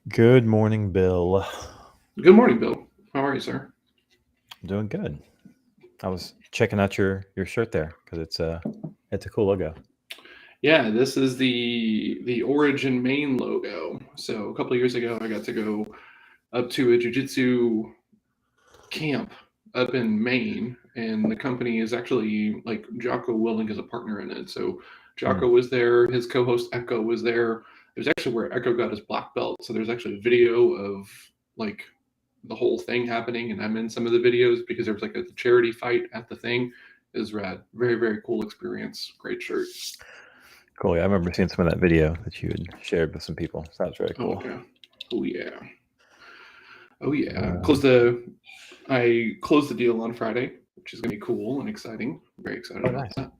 Good morning, Bill. Good morning, Bill. How are you, sir? I'm doing good. I was checking out your shirt there because it's a cool logo. Yeah, this is the Origin Maine logo. So a couple of years ago, I got to go up to a jiu-jitsu camp up in Maine, and the company is actually like Jocko Willing is a partner in it. So Mm. Jocko was there, his co-host Echo was there. It was actually where Echo got his black belt. So there's actually a video of like the whole thing happening, and I'm in some of the videos because there was like a charity fight at the thing. It was rad. Very, very cool experience. Great shirt. Cool. Yeah, I remember seeing some of that video that you had shared with some people. So that was very Oh cool. yeah. Oh yeah. Oh yeah. Um, I closed the deal on Friday, which is gonna be cool and exciting. Very excited oh, about nice. that.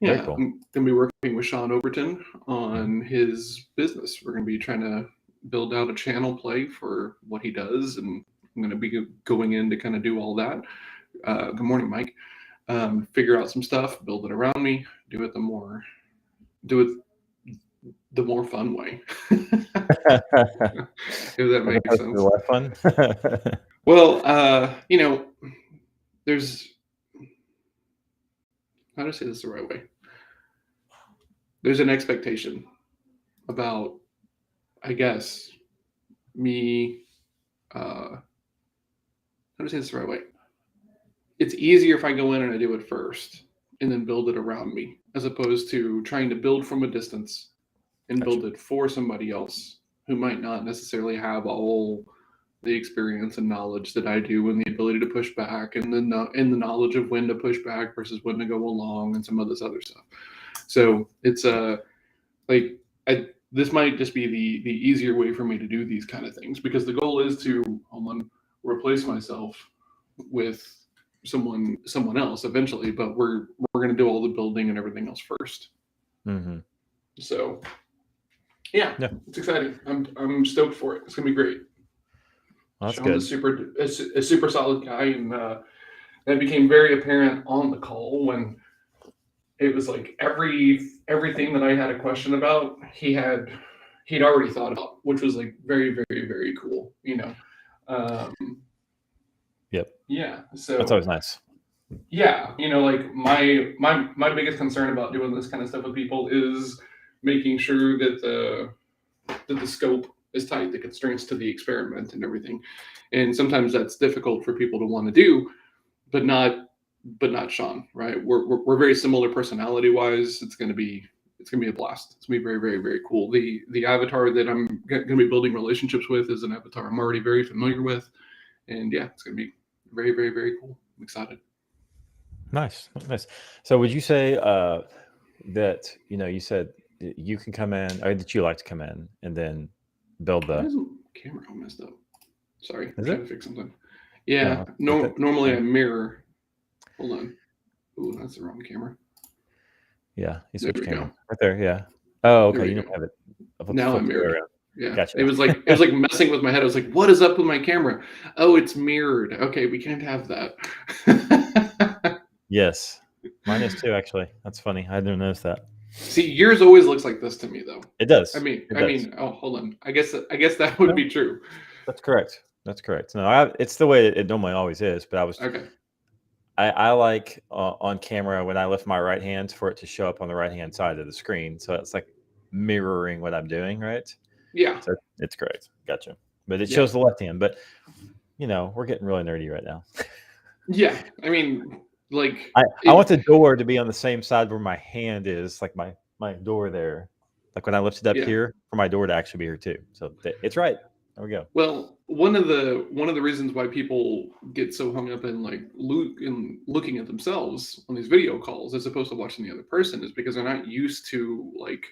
Very Yeah, cool. I'm gonna be working with Sean Overton Mhm. on his business. We're gonna be trying to build out a channel play for what he does, and I'm gonna be going in to kind of do all that. Good morning, Mike. Figure out some stuff, build it around me, do it do it the more fun way. If that As makes opposed to the sense. left one. Well, there's how to say this the right way. There's an expectation about, I guess, me. How to say this the right way. It's easier if I go in and I do it first and then build it around me, as opposed to trying to build from a distance and Gotcha. build it for somebody else who might not necessarily have all the experience and knowledge that I do, and the ability to push back, and the knowledge of when to push back versus when to go along, and some of this other stuff. So it's like I this might just be the easier way for me to do these kind of things, because the goal is to replace myself with someone else eventually, but we're going to do all the building and everything else first. Hmm. So yeah, Yeah, it's exciting. I'm stoked for it. It's gonna be great. well, that's Sean's good. a super solid guy, and that became very apparent on the call when it was like everything that I had a question about, he'd already thought about, which was like very, very, very cool. Um, Yep, yeah. that's So always nice. yeah, like my biggest concern about doing this kind of stuff with people is making sure that the scope is tight, the constraints to the experiment and everything. And sometimes that's difficult for people to want to do, but not Sean, right? We're very similar personality wise. It's gonna be a blast. It's gonna be very, very, very cool. The avatar that I'm gonna be building relationships with is an avatar I'm already very familiar with, and yeah, it's gonna be very, very, very cool. I'm excited. Nice, nice. So would you say that you said that you can come in, or that you like to come in and then build Why the? is my camera all messed up? Sorry, I'm Is trying it? to fix something. Yeah, No, with no. it. Normally Yeah. I mirror. Hold on. Ooh, that's the wrong camera. Yeah, you There switch we go. camera right there. Yeah. Oh, There okay. we You go. don't have it. I'll Now flip I'm the other way mirrored. around. Yeah. Gotcha. It was like messing with my head. I was like, what is up with my camera? Oh, it's mirrored. Okay, we can't have that. Yes, mine is too. Actually, that's funny. I didn't notice that. See, yours always looks like this to me though. It I does. mean, It I does. mean, oh, hold on. I guess that would No, be true. that's correct. That's correct. No, it's the way it normally always is. But Okay. I like on camera when I lift my right hand for it to show up on the right hand side of the screen. So it's like mirroring what I'm doing, right? Yeah. So it's great. Gotcha. But it Yeah. shows the left hand. But we're getting really nerdy right now. Yeah. I mean, like I it. want the door to be on the same side where my hand is, like my door there. Like when I lift it up Yeah. here, for my door to actually be here too. So it's right. There we go. Well, one of the reasons why people get so hung up in like looking at themselves on these video calls as opposed to watching the other person is because they're not used to like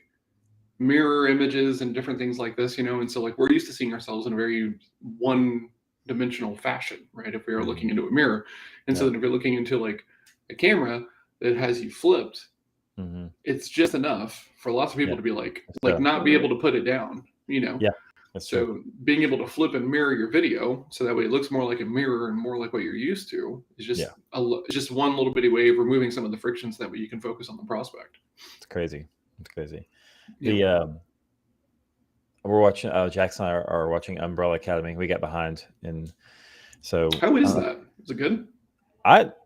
mirror images and different things like this, and so like we're used to seeing ourselves in a very one dimensional fashion, right? If we are Hmm. looking into a mirror. And so Yeah. then if you're looking into like a camera that has you flipped, Hmm. it's just enough for lots of people Yeah. to be like So not be able to put it down. yeah, that's true. So being able to flip and mirror your video so that way it looks more like a mirror and more like what you're used to is Yeah, just one little bitty way of removing some of the frictions, that way you can focus on the prospect. it's crazy. It's crazy. Yep. The we're watching. Jackson and I are watching Umbrella Academy. We got behind, and so How is that? Is it good?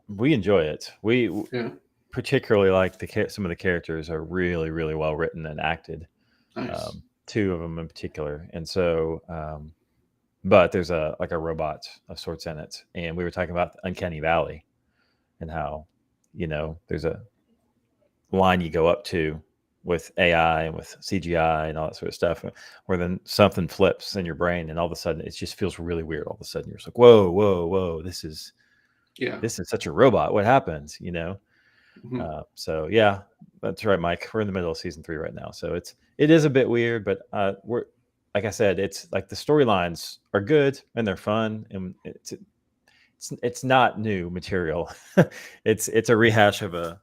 we enjoy it. We Yeah. particularly like some of the characters are really really well written and acted. Nice. Two of them in particular, and so but there's a robot of sorts in it, and we were talking about the Uncanny Valley and how there's a line you go up to with AI and with CGI and all that sort of stuff, where then something flips in your brain, and all of a sudden it just feels really weird. All of a sudden you're just like, whoa, whoa, whoa! This is such a robot. What happens? Mhm. So yeah, that's right, Mike. We're in the middle of season 3 right now, so it is a bit weird, but we're like I said, it's like the storylines are good and they're fun, and it's not new material. It's a rehash of a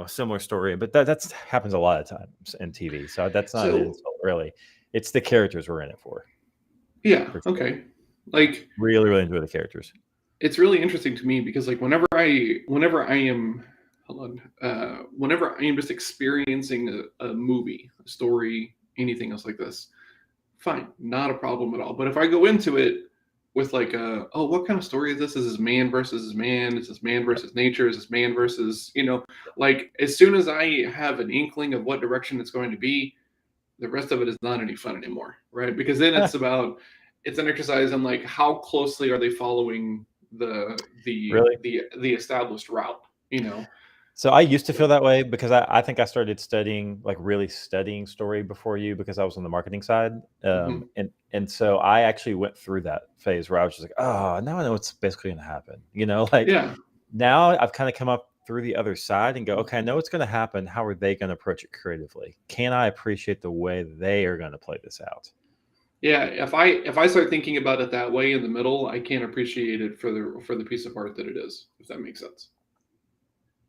similar story, but that's happens a lot of times in TV. So that's not an So insult, really. It's the characters we're in it for. yeah, For sure. okay. Like Really, really enjoy the characters. it's really interesting to me because like whenever I am hold on, whenever I am just experiencing a movie, a story, anything else like this, fine, not a problem at all. But if I go into it with like oh, what kind of story is this? Is this man versus man? Is this man versus nature? Is this man versus, like as soon as I have an inkling of what direction it's going to be, the rest of it is not any fun anymore, right? Because then it's an exercise in like how closely are they following Really? the established route, So I used to feel that way because I think I started studying, like really studying story before you, because I was on the marketing side. Mhm. And so I actually went through that phase where I was just like, oh, now I know what's basically going to happen. Like Yeah. now I've kind of come up through the other side and go, okay, I know what's going to happen. How are they going to approach it creatively? Can I appreciate the way they are going to play this out? Yeah, if I start thinking about it that way in the middle, I can't appreciate it for the piece of art that it is, if that makes sense.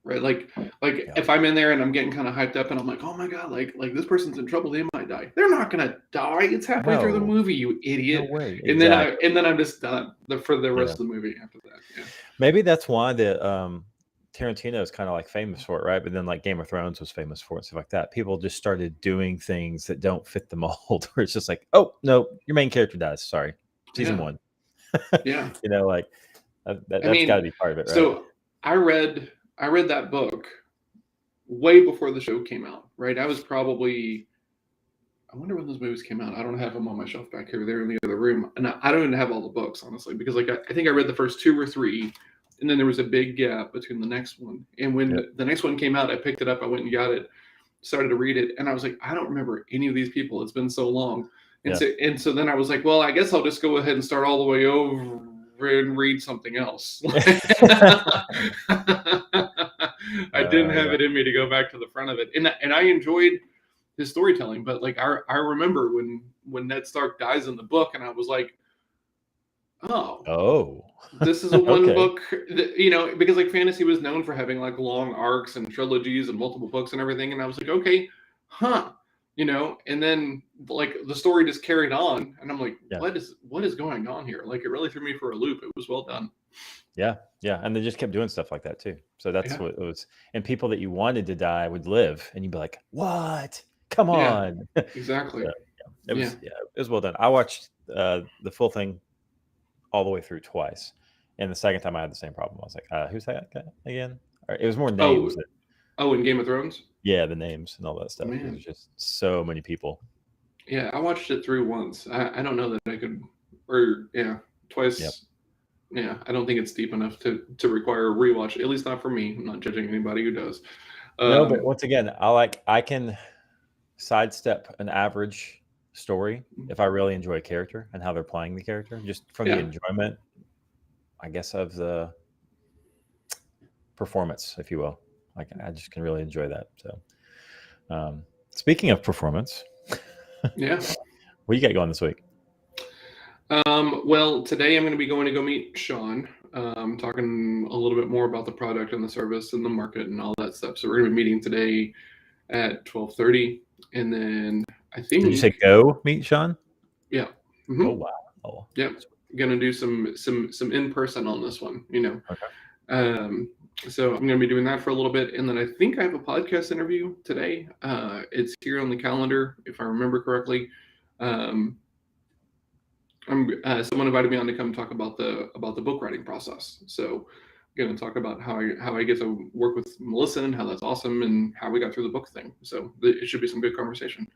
Right? Like Yeah. if I'm in there and I'm getting kind of hyped up and I'm like, "Oh my god, like this person's in trouble, they might die." They're not going to die. It's halfway through the No, movie, you no idiot. way. And then I Exactly. and then I'm just done for the rest Yeah. of the movie after that. Yeah. Maybe that's why Tarantino is kind of like famous for it, right? But then like Game of Thrones was famous for it and stuff like that. People just started doing things that don't fit the mold, where it's just like, oh no, your main character dies. Sorry, season Yeah. 1. Yeah. Like I that's got to mean, be part of it, right? so I read that book way before the show came out, right? I was probably, I wonder when those movies came out. I don't have them on my shelf back here. They're in the other room, and I don't even have all the books, honestly, because like I think I read the first 2 or 3, and then there was a big gap between the next one. And when Yep. the next one came out, I picked it up. I went and got it, started to read it, and I was like, I don't remember any of these people. It's been so long, and Yeah. so then I was like, well, I guess I'll just go ahead and start all the way over and read something else. I didn't have Yeah. it in me to go back to the front of it, and I enjoyed his storytelling. But like I remember when Ned Stark dies in the book, and I was like, oh, Oh. this is a one Okay. book, because like fantasy was known for having like long arcs and trilogies and multiple books and everything, and I was like, okay, huh. And then like the story just carried on, and I'm like, Yeah. what is going on here? Like it really threw me for a loop. It was well done. Yeah. Yeah. And they just kept doing stuff like that too. So that's Yeah, what it was. And people that you wanted to die would live, and you'd be like, what? Come yeah, on. exactly. So, it Yeah, was it was well done. I watched the full thing all the way through twice, and the second time I had the same problem. I was like, who's that guy again? Or it was more names. oh, in Game of Thrones. Yeah, the names and all that stuff. It was Man, just so many people. yeah, I watched it through once. I don't know that I could, or yeah, Yep. twice. Yeah, I don't think it's deep enough to require a rewatch. At least not for me. I'm not judging anybody who does. No, but Um, once again, I can sidestep an average story if I really enjoy a character and how they're playing the character, just from the yeah, enjoyment, I guess, of the performance, if you will. Like I just can really enjoy that. So, speaking of performance, yeah. what you got going this week? Well, today I'm going to be going to go meet Sean, talking a little bit more about the product and the service and the market and all that stuff. So we're going to be meeting today at 12:30, and then I Did you say think, go meet Sean? yeah, Oh hmm wow. yeah, going to do some in person on this one. Okay. So I'm going to be doing that for a little bit, and then I think I have a podcast interview today. It's here on the calendar, if I remember correctly. Um, someone invited me on to come talk about the book writing process. So I'm going to talk about how I get to work with Melissa and how that's awesome and how we got through the book thing. So it should be some good conversation.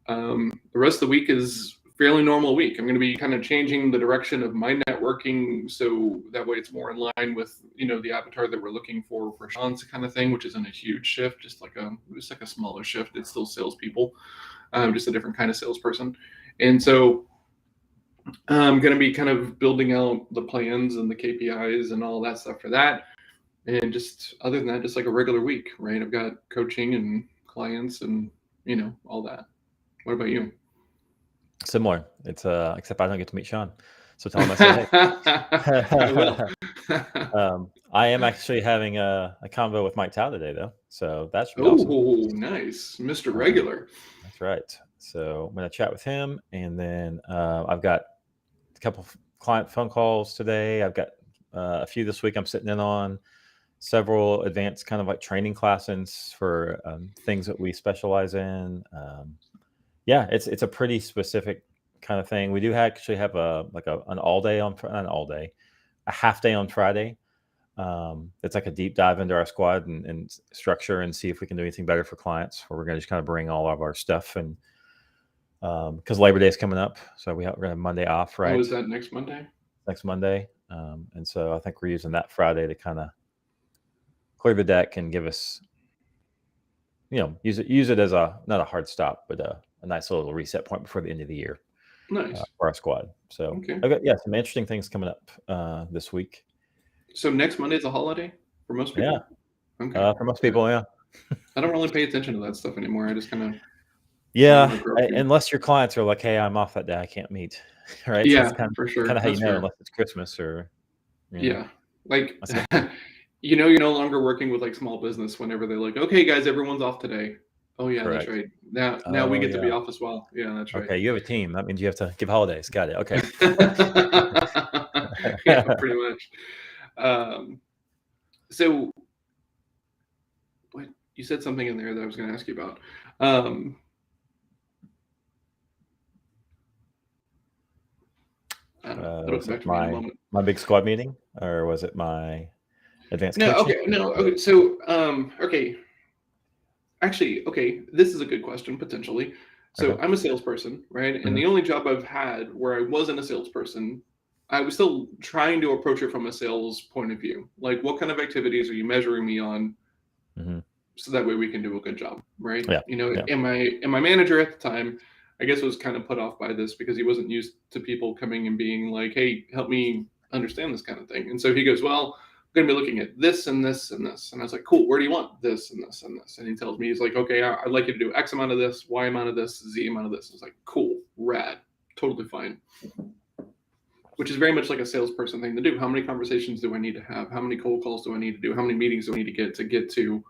The rest of the week is fairly normal week. I'm going to be kind of changing the direction of my networking so that way it's more in line with the avatar that we're looking for Sean's kind of thing, which isn't a huge shift, just like a smaller shift. It's still salespeople, just a different kind of salesperson, and so I'm going to be kind of building out the plans and the KPIs and all that stuff for that. And just other than that, just like a regular week, right? I've got coaching and clients and all that. What about you? Similar. It's except I don't get to meet Sean, so tell him I say hey. I will. I am actually having a convo with Mike Tao today, though, so that should be awesome. Oh, nice, Mr. Regular. That's right. So I'm going to chat with him, and then I've got a couple client phone calls today. I've got a few this week I'm sitting in on, several advanced kind of like training classes for things that we specialize in. Yeah, it's a pretty specific kind of thing. We do actually have an all day on, not an all day, a half day on Friday. It's like a deep dive into our squad and structure and see if we can do anything better for clients, where we're going to just kind of bring all of our stuff. And because Labor Day is coming up, so we're going to have Monday off, right? Oh, is that next Monday? Next Monday. And so I think we're using that Friday to kind of clear the deck and give us, use it as not a hard stop, but a nice little reset point before the end of the year. Nice. For our squad. So okay. I've got some interesting things coming up this week. So next Monday is a holiday for most people? Yeah. Okay. For most people, yeah. I don't really pay attention to that stuff anymore. I just kind of unless your clients are like, hey, I'm off that day, I can't meet. Right? Yeah, so for sure. Kind of how unless it's Christmas or yeah. Like you're no longer working with like small business whenever they're like, okay guys, everyone's off today. Oh yeah, correct. That's right. Now we get to be off as well. Yeah, that's right. Okay, you have a team. That means you have to give holidays. Got it. Okay. Yeah, pretty much. So what you said something in there that I was going to ask you about. Was it my big squad meeting, or was it my advanced coaching? Okay. So okay. Actually, okay, this is a good question, potentially. So I'm a salesperson, right? And the only job I've had where I wasn't a salesperson, I was still trying to approach it from a sales point of view. Like, what kind of activities are you measuring me on? So that way we can do a good job, right? Yeah. And my manager at the time, I guess, was kind of put off by this because he wasn't used to people coming and being like, hey, help me understand this kind of thing. And so he goes, well, going to be looking at this and this and this. And I was like, cool, where do you want this and this and this? And he tells me, he's like, okay, I'd like you to do X amount of this, Y amount of this, Z amount of this. I was like, cool, rad, totally fine. Which is very much like a salesperson thing to do. How many conversations do I need to have? How many cold calls do I need to do? How many meetings do I need to get to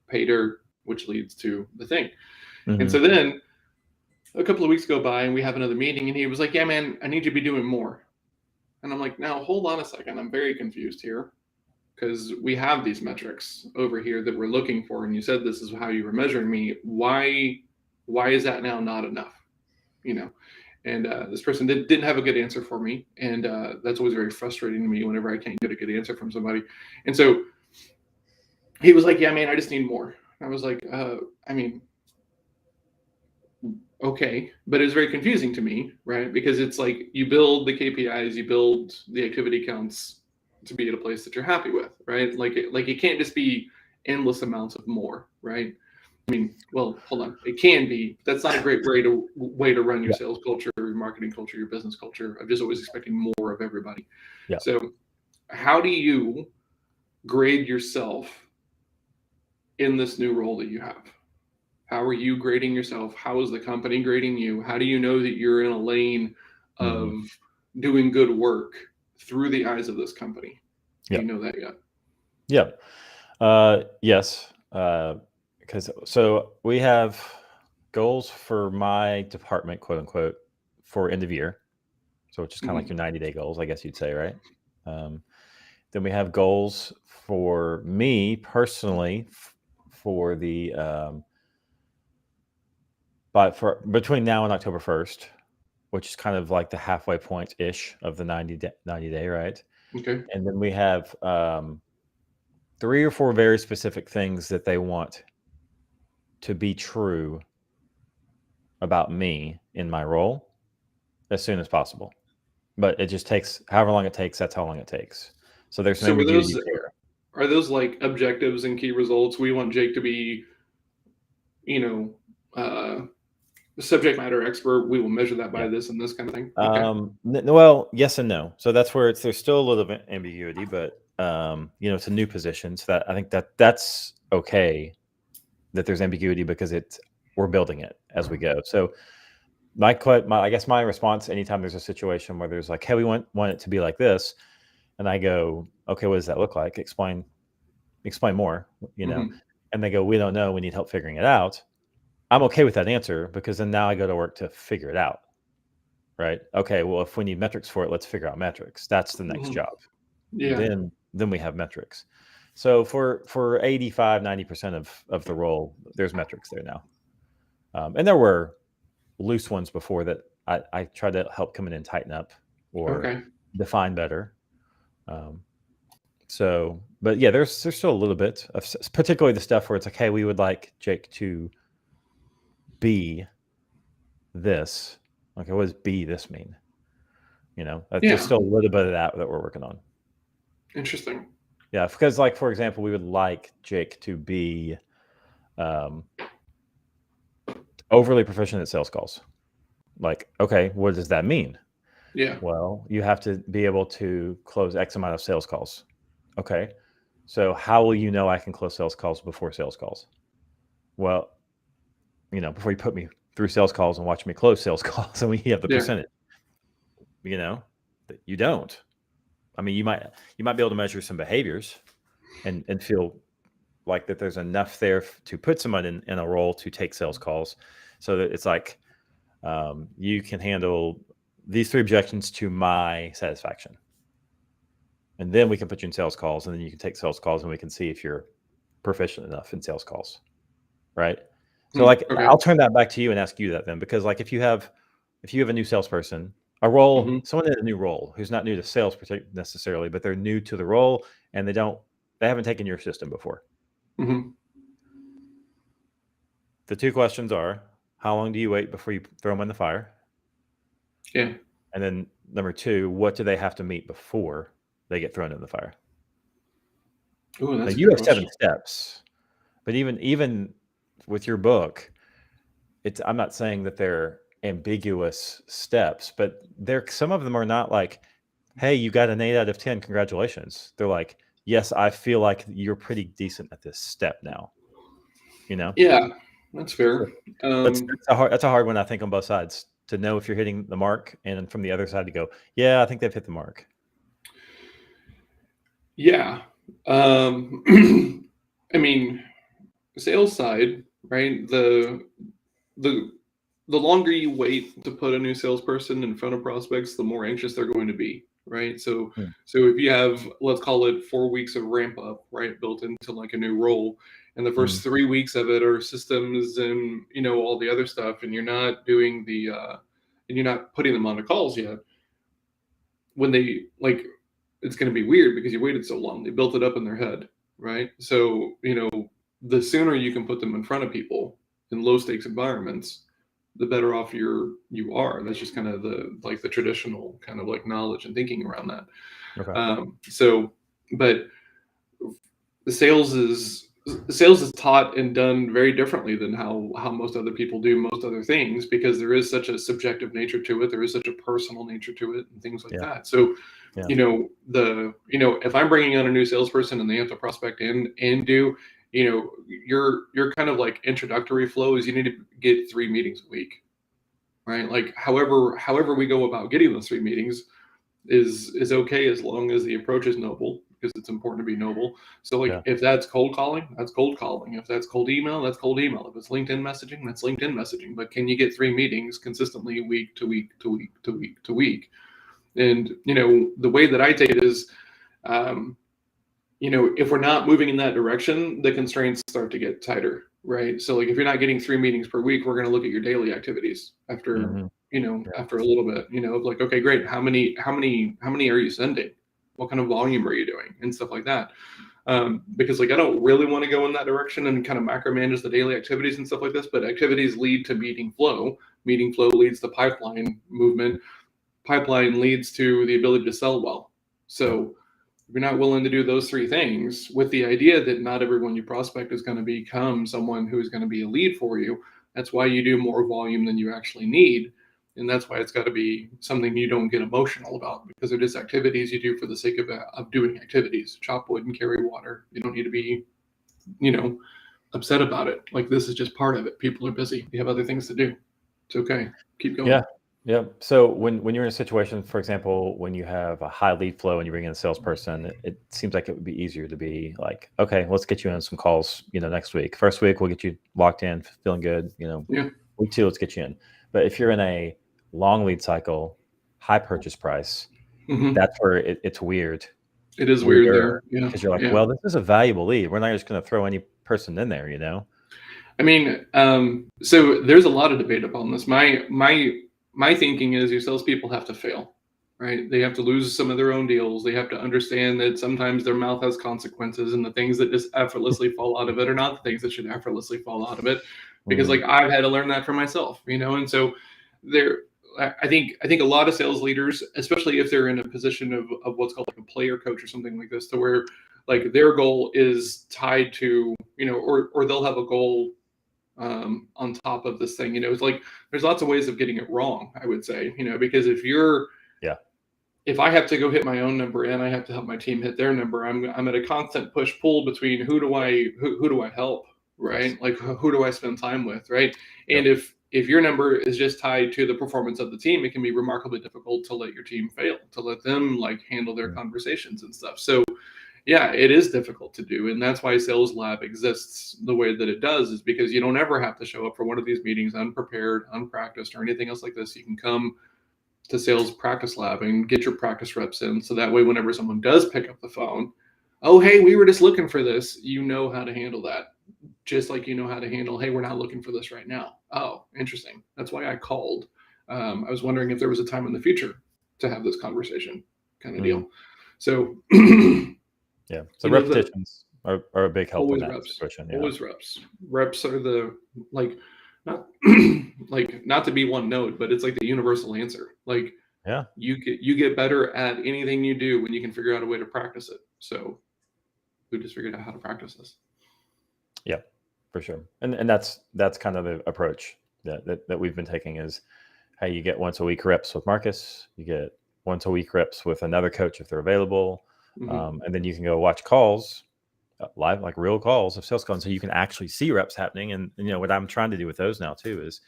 pay dirt, which leads to the thing. And so then a couple of weeks go by and we have another meeting and he was like, yeah, man, I need you to be doing more. And I'm like, now hold on a second. I'm very confused here. Because we have these metrics over here that we're looking for, and you said this is how you were measuring me. Why is that now not enough? And this person didn't have a good answer for me, and that's always very frustrating to me whenever I can't get a good answer from somebody. And so he was like, "Yeah, man, I just need more." And I was like, okay, but it was very confusing to me, right? Because it's like you build the KPIs, you build the activity counts to be at a place that you're happy with, right? Like it can't just be endless amounts of more, right? Well, hold on, it can be. But that's not a great way to run your sales culture, your marketing culture, your business culture. I'm just always expecting more of everybody. Yeah. So, how do you grade yourself in this new role that you have? How are you grading yourself? How is the company grading you? How do you know that you're in a lane of doing good work through the eyes of this company? Do you know that yet? Yeah. Yes. So we have goals for my department, quote unquote, for end of year. So which is kind of like your 90-day goals, I guess you'd say, right? Then we have goals for me personally for the for between now and October 1st, which is kind of like the halfway point ish of the 90 day, right? Okay. And then we have 3 or 4 very specific things that they want to be true about me in my role as soon as possible. But it just takes however long it takes. That's how long it takes. So there's some So ambiguity there. are those like objectives and key results? We want Jake to be, you know, subject matter expert. We will measure that by Yeah. this and this kind of thing. Okay. Well, yes and no. So that's where there's still a little bit of ambiguity, but it's a new position. So that I think that's okay that there's ambiguity because we're building it as we go. So I guess my response anytime there's a situation where there's like, hey, we want it to be like this, and I go, okay, what does that look like? Explain more, Mhm. and they go, we don't know, we need help figuring it out. I'm okay with that answer because then now I go to work to figure it out. Right. Okay. Well, if we need metrics for it, let's figure out metrics. That's the next Mhm. job. Yeah. Then we have metrics. So for 85, 90% of the role, there's metrics there now. And there were loose ones before that I tried to help come in and tighten up or Okay. define better. But yeah, there's still a little bit of particularly the stuff where it's like, hey, we would like Jake to be this. Okay, what does be this mean? There's Yeah. still a little bit of that we're working on. Interesting. Yeah, because like for example, we would like Jake to be overly proficient at sales calls. Like, okay, what does that mean? Yeah. Well, you have to be able to close X amount of sales calls. Okay, so how will you know I can close sales calls before sales calls? Well, before you put me through sales calls and watch me close sales calls, and we have the Yeah. percentage. That you don't. I mean, you might be able to measure some behaviors and feel like that there's enough there to put someone in a role to take sales calls, so that it's like you can handle these 3 objections to my satisfaction, and then we can put you in sales calls, and then you can take sales calls, and we can see if you're proficient enough in sales calls, right? So like Okay. I'll turn that back to you and ask you that then, because like if you have a new salesperson, a role, Mhm. someone in a new role who's not new to sales necessarily, but they're new to the role and they haven't taken your system before. Mhm. The 2 questions are, how long do you wait before you throw them in the fire? Yeah. And then number 2, what do they have to meet before they get thrown in the fire? Oh, Now that's a you good have 7 question. steps, but even with your book, I'm not saying that they're ambiguous steps, but some of them are not like, hey, you got an 8 out of 10, congratulations. They're like, yes, I feel like you're pretty decent at this step now. Yeah, that's So fair. that's a hard one, I think, on both sides, to know if you're hitting the mark, and from the other side to go, yeah, I think they've hit the mark. Yeah. I mean, sales side, right? The the longer you wait to put a new salesperson in front of prospects, the more anxious they're going to be, right? So Hmm. so if you have, let's call it 4 weeks of ramp up, right, built into like a new role, and the Mhm. first 3 weeks of it are systems and all the other stuff, and you're not doing and you're not putting them on the calls yet, when they like, it's going to be weird because you waited so long. They built it up in their head, right? So the sooner you can put them in front of people in low stakes environments, the better off you are. That's just kind of the traditional kind of like knowledge and thinking around that. Okay. But the sales is taught and done very differently than how most other people do most other things, because there is such a subjective nature to it. There is such a personal nature to it and things like Yeah. that. So Yeah. if I'm bringing on a new salesperson and they have to prospect and do, your kind of like introductory flow is you need to get 3 meetings a week, right? Like however we go about getting those 3 meetings is okay, as long as the approach is noble, because it's important to be noble. So like Yeah. if that's cold calling, that's cold calling. If that's cold email, that's cold email. If it's LinkedIn messaging, that's LinkedIn messaging. But can you get 3 meetings consistently, week to week to week to week to week? And the way that I take it is, if we're not moving in that direction, the constraints start to get tighter, right? So like if you're not getting 3 meetings per week, we're going to look at your daily activities after, Mhm. Yeah. after a little bit, of like, okay, great. How many are you sending? What kind of volume are you doing and stuff like that? Because like I don't really want to go in that direction and kind of macromanage the daily activities and stuff like this, but activities lead to meeting flow. Meeting flow leads to pipeline movement. Pipeline leads to the ability to sell well. So if you're not willing to do those 3 things with the idea that not everyone you prospect is going to become someone who is going to be a lead for you, that's why you do more volume than you actually need. And that's why it's got to be something you don't get emotional about, because it is activities you do for the sake of doing activities. Chop wood and carry water. You don't need to be, upset about it. Like this is just part of it. People are busy. You have other things to do. It's okay. Keep going. Yeah. Yeah. So when you're in a situation, for example, when you have a high lead flow and you bring in a salesperson, it seems like it would be easier to be like, okay, let's get you in some calls, next week. First week, we'll get you locked in, feeling good. Yeah. Week 2, let's get you in. But if you're in a long lead cycle, high purchase price, Mhm. that's where it's weird. It is weird there. Yeah. Because you're like, Yeah. well, this is a valuable lead. We're not just going to throw any person in there, I mean, so there's a lot of debate upon this. My thinking is your salespeople have to fail, right? They have to lose some of their own deals. They have to understand that sometimes their mouth has consequences, and the things that just effortlessly fall out of it are not the things that should effortlessly fall out of it. Because Mhm. like I've had to learn that for myself, and so there. I think a lot of sales leaders, especially if they're in a position of what's called like a player coach or something like this, to where like their goal is tied to, or they'll have a goal on top of this thing. It's like there's lots of ways of getting it wrong, I would say, because if I have to go hit my own number and I have to help my team hit their number, I'm at a constant push pull between who do I help, right? Yes. Like who do I spend time with, right? Yep. And if your number is just tied to the performance of the team, it can be remarkably difficult to let your team fail, to let them like handle their Mm. conversations and stuff. So yeah, it is difficult to do. And that's why Sales Lab exists the way that it does, is because you don't ever have to show up for one of these meetings unprepared, unpracticed, or anything else like this. You can come to Sales Practice Lab and get your practice reps in. So that way, whenever someone does pick up the phone, oh, hey, we were just looking for this, you know how to handle that. Just like you know how to handle, hey, we're not looking for this right now. Oh, interesting. That's why I called. I was wondering if there was a time in the future to have this conversation, kind of deal. So, Yeah. So you know, the repetitions are a big help in always that reps, situation. Yeah. always reps. Reps are the like not like not to be one note, but it's like the universal answer. Like Yeah. you get better at anything you do when you can figure out a way to practice it. So we just figured out how to practice this. Yeah, for sure. And that's kind of the approach that we've been taking is, hey, you get once a week reps with Marcus, you get once a week reps with another coach if they're available, Mm-hmm. and then you can go watch calls live, like real calls of sales calls, so you can actually see reps happening. And what I'm trying to do with those now too is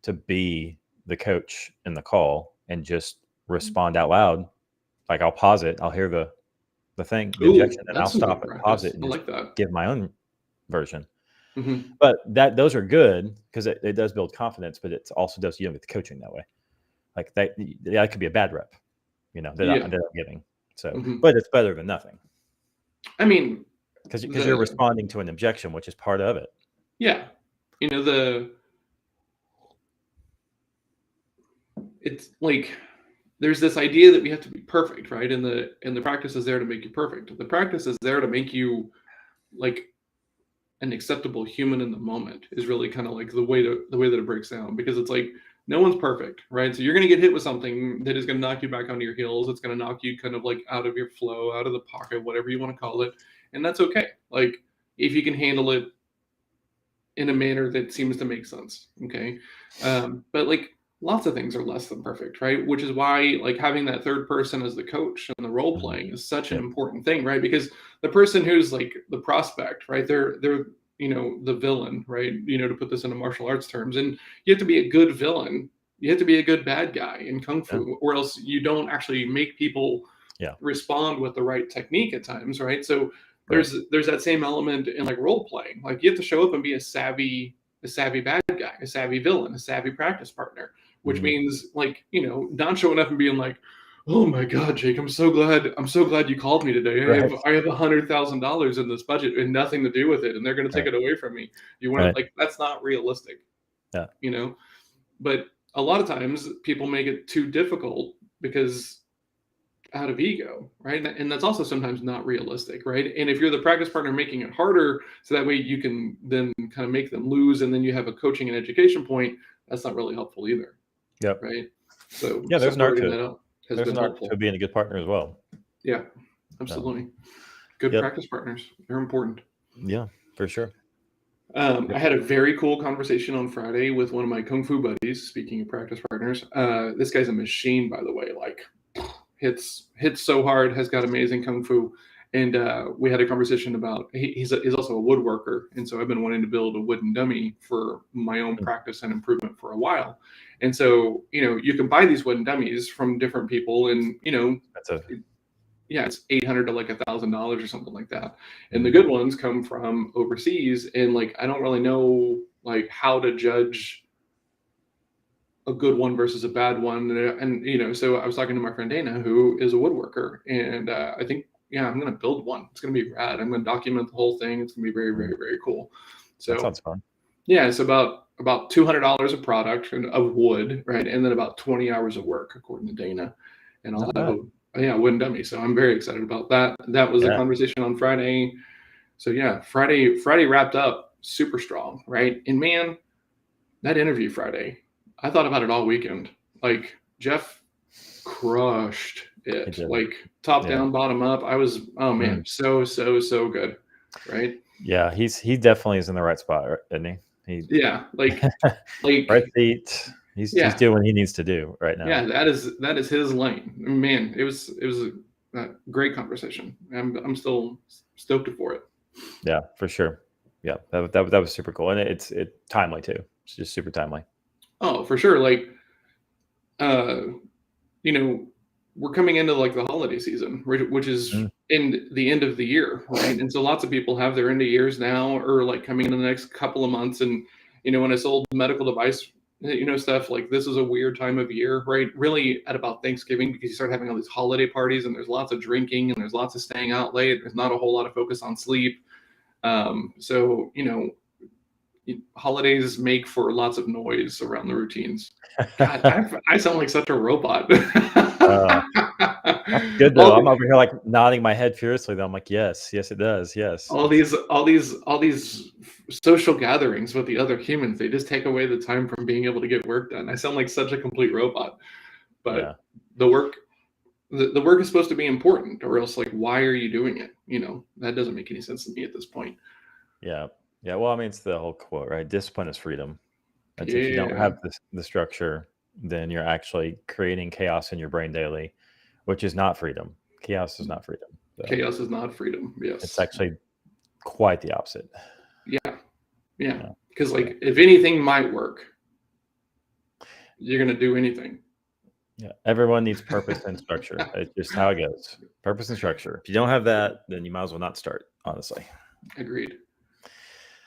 to be the coach in the call and just respond out loud. Like I'll pause it, I'll hear the thing, the Ooh, objection, and I'll that's some stop good it, pause practice. it, and I just like that. give my own version. Mm-hmm. But those are good because it does build confidence, but it also does get the coaching that way. Like that could be a bad rep, that Yeah. I'm giving. So, Mm-hmm. but it's better than nothing I mean, because you're the responding to an objection, which is part of it. yeah, the it's like there's this idea that we have to be perfect, right? And the practice is there to make you perfect. The practice is there to make you like an acceptable human in the moment, is really kind of like the way that it breaks down, because it's like no one's perfect, right? So you're going to get hit with something that is going to knock you back onto your heels. It's going to knock you kind of like out of your flow, out of the pocket, whatever you want to call it. And that's okay. Like if you can handle it in a manner that seems to make sense. Okay. But like lots of things are less than perfect, right? Which is why like having that third person as the coach and the role Mhm. playing is such an Yep. important thing, right? Because the person who's like the prospect, right? They're the villain, right? To put this into martial arts terms, and you have to be a good villain. You have to be a good bad guy in kung Yeah. fu, or else you don't actually make people Yeah. respond with the right technique at times, right? So Right. there's that same element in like role playing. Like you have to show up and be a savvy bad guy, a savvy villain, a savvy practice partner, which Mhm. means like, not showing up and being like, Oh my God, Jake! I'm so glad you called me today. Right. I have $100,000 in this budget and nothing to do with it, and they're going to take Right. it away from me. You want Right. to like that's not realistic, Yeah. you know. But a lot of times people make it too difficult because out of ego, right? And that's also sometimes not realistic, right? And if you're the practice partner making it harder, so that way you can then kind of make them lose, and then you have a coaching and education point, that's not really helpful either, Yep. right? So Yeah. There's an art separating to it. that out has There's been an art to helpful. being a good partner as well. Yeah, So, absolutely. Good yep. practice partners, they're important. Yeah, for sure. I had a very cool conversation on Friday with one of my kung fu buddies. Speaking of practice partners, this guy's a machine, by the way. Like hits so hard, has got amazing kung fu, and we had a conversation about he's also a woodworker, and so I've been wanting to build a wooden dummy for my own Mm. practice and improvement for a while. And so you can buy these wooden dummies from different people, and That's a yeah, it's $800 to like $1,000 or something like that. And the Mhm. good ones come from overseas, and like I don't really know like how to judge a good one versus a bad one. And so I was talking to my friend Dana, who is a woodworker, and I think I'm gonna build one. It's gonna be rad. I'm gonna document the whole thing. It's gonna be very, Mhm. very, very cool. That So sounds fun. yeah, it's about $200 of product of wood, right, and then about 20 hours of work according to Dana, and I'll Not have bad. a wooden dummy. So I'm very excited about that. That was a Yeah. conversation on Friday. So yeah, Friday wrapped up super strong, right? And man, that interview Friday, I thought about it all weekend. Like Jeff crushed He it, did. like top Yeah. down, bottom up. Oh man, Mm. so good, right? Yeah. He definitely is in the right spot, isn't he? He Yeah, like right seat. He's yeah, doing what he needs to do right now. yeah. That is his lane. Man, it was a great conversation. I'm still stoked for it. Yeah, for sure. Yeah, that was super cool, and it's timely too. It's just super timely. Oh, for sure. Like uh, you know, we're coming into like the holiday season, which is Mm. in the end of the year, right? And so lots of people have their end of years now, or like coming in the next couple of months. And when I sold medical device, stuff like this is a weird time of year, right? Really at about Thanksgiving because you start having all these holiday parties, and there's lots of drinking, and there's lots of staying out late. There's not a whole lot of focus on sleep. So holidays make for lots of noise around the routines. God, I sound like such a robot. Uh, that's good though. all, I'm over here like nodding my head furiously. Though I'm like, yes, yes, it does. Yes. all these social gatherings with the other humans, they just take away the time from being able to get work done. I sound like such a complete robot. Yeah. But the work the work is supposed to be important, or else like why are you doing it? That doesn't make any sense to me at this point. Yeah. Yeah. Well, I mean, it's the whole quote, right? Discipline is freedom. That's if you don't Yeah, have the structure, then you're actually creating chaos in your brain daily, which is not freedom. Chaos is not freedom. So chaos is not freedom. it's Yes. actually quite the opposite. Yeah. Yeah. Yeah. Because So like if anything might work, you're gonna do anything. yeah, everyone needs purpose and structure. It's just how it goes. Purpose and structure. If you don't have that, then you might as well not start, honestly. Agreed.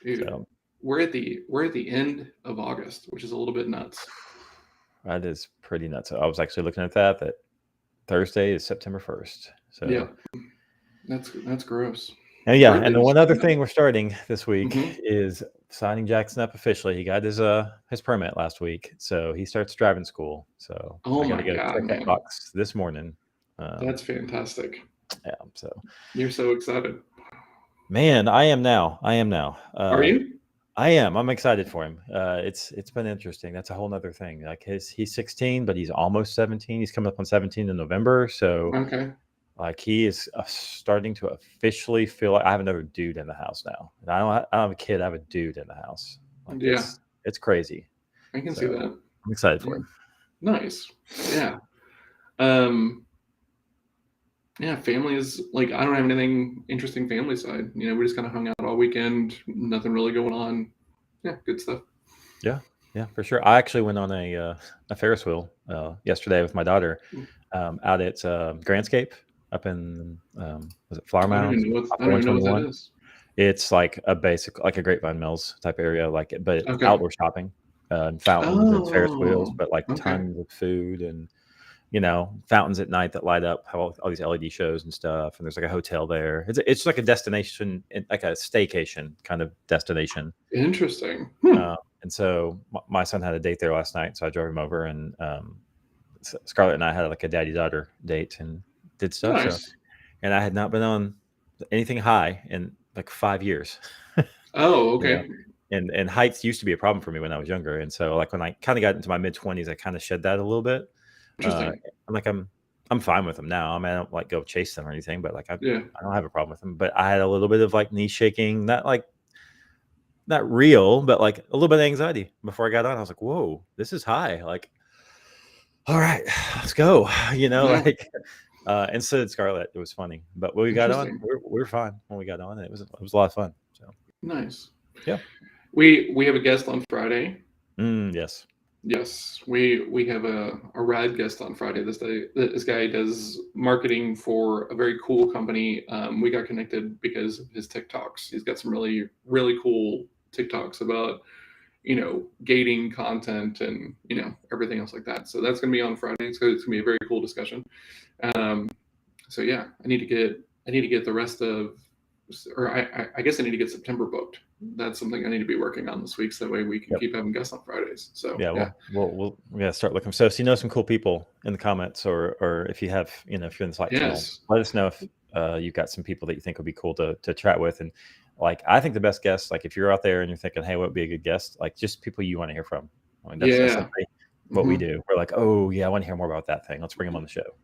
Dude, So we're at the end of August, which is a little bit nuts. that is pretty nuts. I was actually looking at that Thursday is September 1st. So Yeah. That's gross. and yeah, and Birthday the was one other coming up. thing we're starting this week Mhm. is signing Jackson up officially. He got his permit last week, so he starts driving school. So Oh I got to my go God, check that man. box this morning. That's fantastic. Yeah, so You're so excited. man, I am now. Are you? I am. I'm excited for him. It's been interesting. That's a whole nother thing. Like he's 16, but he's almost 17. He's coming up on 17 in November. So Okay. like he is starting to officially feel like I have another dude in the house now. And I don't have a kid. I have a dude in the house. Like Yeah, it's crazy. I can see So that. I'm excited for Yeah. him. Nice. Yeah. Um, yeah, family is like I don't have anything interesting family side. We just kind of hung out all weekend, nothing really going on. Yeah, good stuff. Yeah, for sure. I actually went on a Ferris wheel yesterday with my daughter out at Grandscape up in was it Flower I don't Mound even know what off I of don't even know what that 121. is. It's like a basic, like a Grapevine Mills type area, like but Okay. outdoor shopping, and fountains and Ferris wheels, Oh, but like okay. tons of food and fountains at night that light up, have all these LED shows and stuff. And there's like a hotel there. It's like a destination, like a staycation kind of destination. Interesting. And so my son had a date there last night, so I drove him over, and Scarlett and I had like a daddy-daughter date and did stuff. Nice. So, and I had not been on anything high in like 5 years. Oh, okay. And heights used to be a problem for me when I was younger. And so like when I kind of got into my mid-20s, I kind of shed that a little bit. Interesting. I'm fine with them now. I mean, I don't like go chase them or anything, but like I Yeah. don't have a problem with them. But I had a little bit of like knee shaking, not real, but like a little bit of anxiety before I got on. I was like, whoa, this is high. Like, all right, let's go. Yeah. And so did Scarlett. It was funny, but when we got on, Interesting. we were fine when we got on. And it was a lot of fun. So Nice. Yeah. We have a guest on Friday. Yes. Yes, we have a rad guest on Friday. This guy does marketing for a very cool company. We got connected because of his TikToks. He's got some really, really cool TikToks about, gating content and, everything else like that. So that's going to be on Friday. It's going to be a very cool discussion. So yeah, I need to get the rest of, or I guess I need to get September booked. That's something I need to be working on this week, so that way we can keep having guests on Fridays. So yeah, we'll start looking. So if you know some cool people in the comments, or if you have, if you're in the Slack channel, let us know if you've got some people that you think would be cool to chat with. And like, I think the best guests, like if you're out there and you're thinking, hey, what would be a good guest? Like just people you want to hear from. I mean, that's simply what we do. We're like, oh yeah, I want to hear more about that thing. Let's bring them on the show.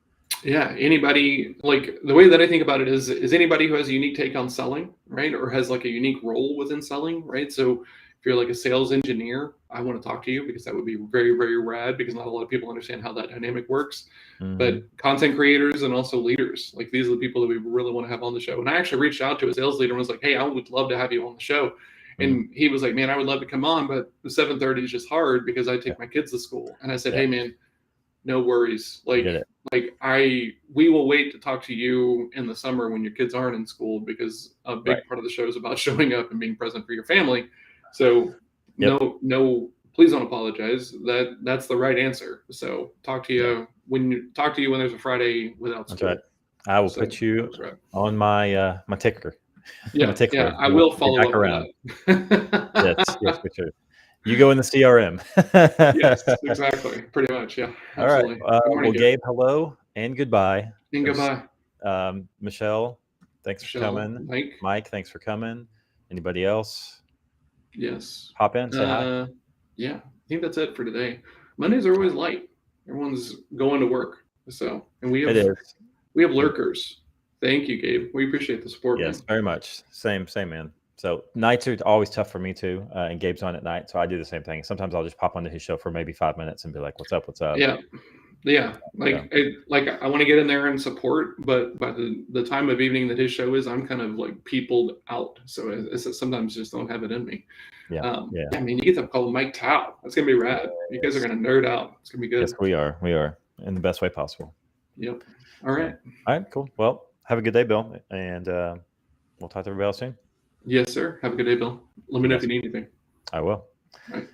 Yeah, anybody, like the way that I think about it is anybody who has a unique take on selling, right? Or has like a unique role within selling, right? So if you're like a sales engineer, I want to talk to you because that would be very, very rad, because not a lot of people understand how that dynamic works. Mm-hmm. But content creators and also leaders, like these are the people that we really want to have on the show. And I actually reached out to a sales leader and was like, hey, I would love to have you on the show. And he was like, man, I would love to come on, but the 7:30 is just hard because I take my kids to school. And I said, hey man, no worries. We will wait to talk to you in the summer when your kids aren't in school, because a big part of the show is about showing up and being present for your family. So no, please don't apologize. That's the right answer. So talk to you when there's a Friday without school. That's right. I will put you on my my ticker. Yeah, I will follow up around. Yes, for sure. You go in the CRM. Yes, exactly. Pretty much. Yeah. Absolutely. All right. Well, Gabe, hello and goodbye. And goodbye. Michelle, thanks for coming. Mike, thanks for coming. Anybody else? Yes. Hop in, say hi. Yeah, I think that's it for today. Mondays are always light. Everyone's going to work. So, and we have lurkers. Thank you, Gabe. We appreciate the support. Yes, very much. Same, man. So nights are always tough for me too, and Gabe's on at night, so I do the same thing. Sometimes I'll just pop onto his show for maybe 5 minutes and be like, "What's up? What's up?" Yeah. I want to get in there and support, but by the time of evening that his show is, I'm kind of like peopled out. So it's sometimes just don't have it in me. Yeah. I mean, you get to call Mike Tao. That's gonna be rad. You guys are gonna nerd out. It's gonna be good. Yes, we are. We are in the best way possible. Yep. All right. All right. Cool. Well, have a good day, Bill, and we'll talk to everybody else soon. Yes, sir. Have a good day, Bill. Let me know if you need anything. I will. All right.